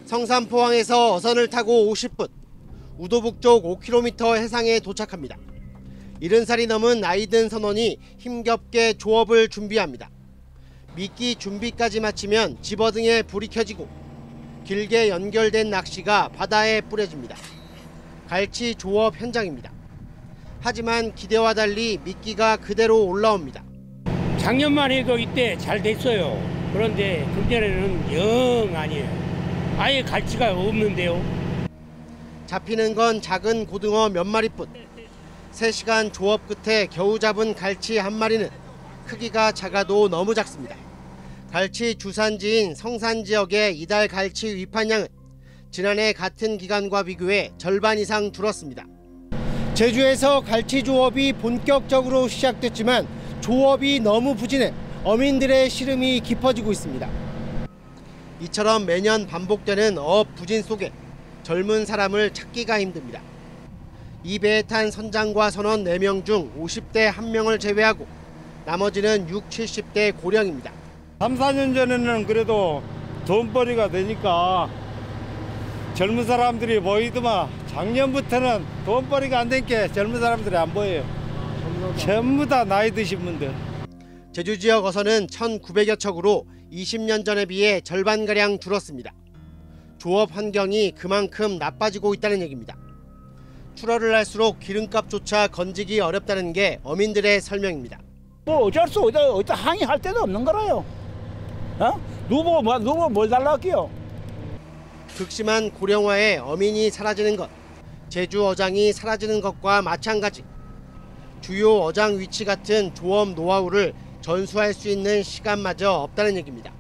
성산 포항에서 어선을 타고 50분, 우도 북쪽 5km 해상에 도착합니다. 70살이 넘은 아이든 선원이 힘겹게 조업을 준비합니다. 미끼 준비까지 마치면 집어등에 불이 켜지고 길게 연결된 낚시가 바다에 뿌려집니다. 갈치 조업 현장입니다. 하지만 기대와 달리 미끼가 그대로 올라옵니다. 작년만 해도 이때 잘 됐어요. 그런데 금년에는 영 아니에요. 아예 갈치가 없는데요. 잡히는 건 작은 고등어 몇 마리뿐. 3시간 조업 끝에 겨우 잡은 갈치 한 마리는 크기가 작아도 너무 작습니다. 갈치 주산지인 성산 지역의 이달 갈치 위판량은 지난해 같은 기간과 비교해 절반 이상 줄었습니다. 제주에서 갈치 조업이 본격적으로 시작됐지만 조업이 너무 부진해 어민들의 시름이 깊어지고 있습니다. 이처럼 매년 반복되는 어업 부진 속에 젊은 사람을 찾기가 힘듭니다. 이 배에 탄 선장과 선원 4명 중 50대 1명을 제외하고 나머지는 60, 70대 고령입니다. 3, 4년 전에는 그래도 돈벌이가 되니까 젊은 사람들이 보이더만 작년부터는 돈벌이가 안 된 게 젊은 사람들이 안 보여요. 전부 다 나이 드신 분들. 제주 지역 어선은 1,900여 척으로 20년 전에 비해 절반가량 줄었습니다. 조업 환경이 그만큼 나빠지고 있다는 얘기입니다. 출하를 할수록 기름값조차 건지기 어렵다는 게 어민들의 설명입니다. 뭐 어쩔 수 없다 항의할 데도 없는 거라요. 누구 뭘 달라고요? 극심한 고령화에 어민이 사라지는 것, 제주 어장이 사라지는 것과 마찬가지. 주요 어장 위치 같은 조업 노하우를 전수할 수 있는 시간마저 없다는 얘기입니다.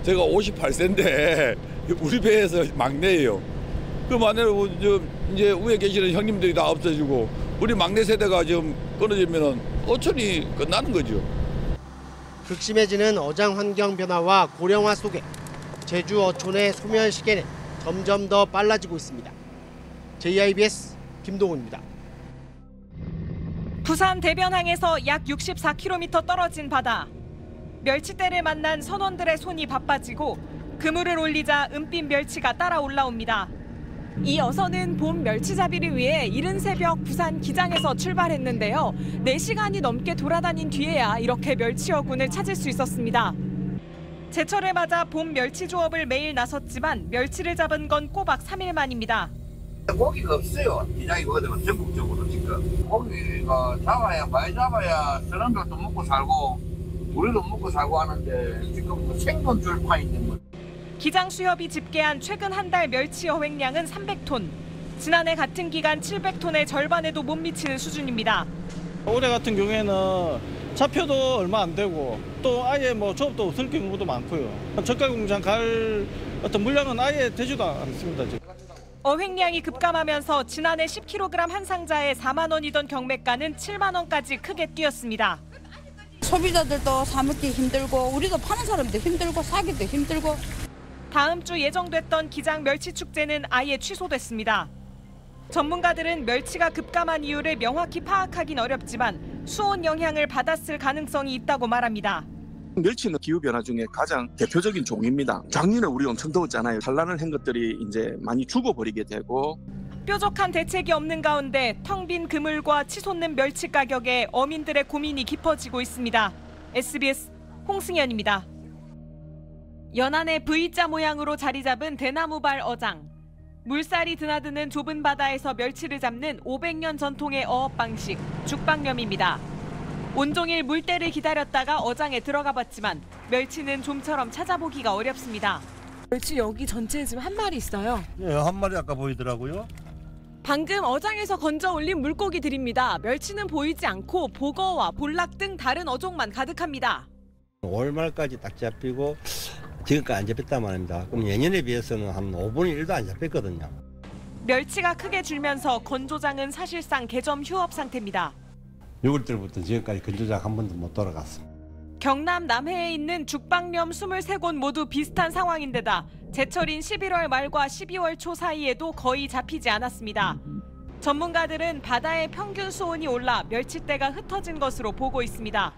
제가 58세인데 우리 배에서 막내예요. 그 만약에 이제 위에 계시는 형님들이 다 없어지고 우리 막내 세대가 좀 끊어지면은 어촌이 끝나는 거죠. 극심해지는 어장 환경 변화와 고령화 속에 제주 어촌의 소멸 시계는 점점 더 빨라지고 있습니다. JIBS 김동훈입니다. 부산 대변항에서 약 64km 떨어진 바다. 멸치대를 만난 선원들의 손이 바빠지고 그물을 올리자 은빛 멸치가 따라 올라옵니다. 이 어선은 봄 멸치잡이를 위해 이른 새벽 부산 기장에서 출발했는데요. 4시간이 넘게 돌아다닌 뒤에야 이렇게 멸치어군을 찾을 수 있었습니다. 제철을 맞아 봄 멸치 조업을 매일 나섰지만 멸치를 잡은 건 꼬박 3일 만입니다. 고기가 없어요. 기장이거든요. 전국적으로 지금. 고기가 잡아야 많이 잡아야 사람들도 먹고 살고 우리도 먹고 살고 하는데 지금 생돈 줄 판인데 뭐. 기장 수협이 집계한 최근 한 달 멸치 어획량은 300톤. 지난해 같은 기간 700톤의 절반에도 못 미치는 수준입니다. 올해 같은 경우에는 잡혀도 얼마 안 되고 또 아예 뭐 조업도 없을 경우도 많고요. 젓갈 공장 갈 어떤 물량은 아예 되지도 않습니다. 지금. 어획량이 급감하면서 지난해 10kg 한 상자에 4만 원이던 경매가는 7만 원까지 크게 뛰었습니다. 소비자들도 사 먹기 힘들고 우리도 파는 사람도 힘들고 사기도 힘들고. 다음 주 예정됐던 기장 멸치 축제는 아예 취소됐습니다. 전문가들은 멸치가 급감한 이유를 명확히 파악하긴 어렵지만 수온 영향을 받았을 가능성이 있다고 말합니다. 멸치는 기후변화 중에 가장 대표적인 종입니다. 작년에 우리 엄청 더웠잖아요. 산란을 한 것들이 이제 많이 죽어버리게 되고. 뾰족한 대책이 없는 가운데 텅 빈 그물과 치솟는 멸치 가격에 어민들의 고민이 깊어지고 있습니다. SBS 홍승현입니다. 연안의 V자 모양으로 자리 잡은 대나무발 어장. 물살이 드나드는 좁은 바다에서 멸치를 잡는 500년 전통의 어업 방식, 죽방염입니다. 온종일 물때를 기다렸다가 어장에 들어가 봤지만 멸치는 좀처럼 찾아보기가 어렵습니다. 멸치 여기 전체에 지금 한 마리 있어요. 네, 한 마리 아까 보이더라고요. 방금 어장에서 건져 올린 물고기들입니다. 멸치는 보이지 않고 보거와 볼락 등 다른 어종만 가득합니다. 5월 말까지 딱 잡히고 지금까지 안 잡혔단 말입니다. 그럼 예년에 비해서는 한 5분의 1도 안 잡혔거든요. 멸치가 크게 줄면서 건조장은 사실상 개점 휴업 상태입니다. 6월달부터 지금까지 건조장 한 번도 못 돌아갔습니다. 경남 남해에 있는 죽방염 23곳 모두 비슷한 상황인데다 제철인 11월 말과 12월 초 사이에도 거의 잡히지 않았습니다. 전문가들은 바다의 평균 수온이 올라 멸치대가 흩어진 것으로 보고 있습니다.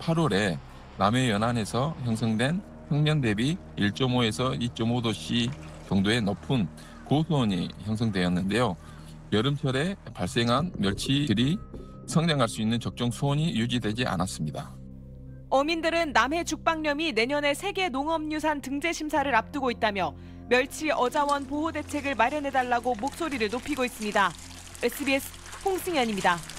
8월에 남해 연안에서 형성된 평년 대비 1.5에서 2.5도씨 정도의 높은 고수온이 형성되었는데요. 여름철에 발생한 멸치들이 성장할 수 있는 적정 수온이 유지되지 않았습니다. 어민들은 남해 죽방염이 내년에 세계 농업유산 등재 심사를 앞두고 있다며 멸치 어자원 보호 대책을 마련해달라고 목소리를 높이고 있습니다. SBS 홍승연입니다.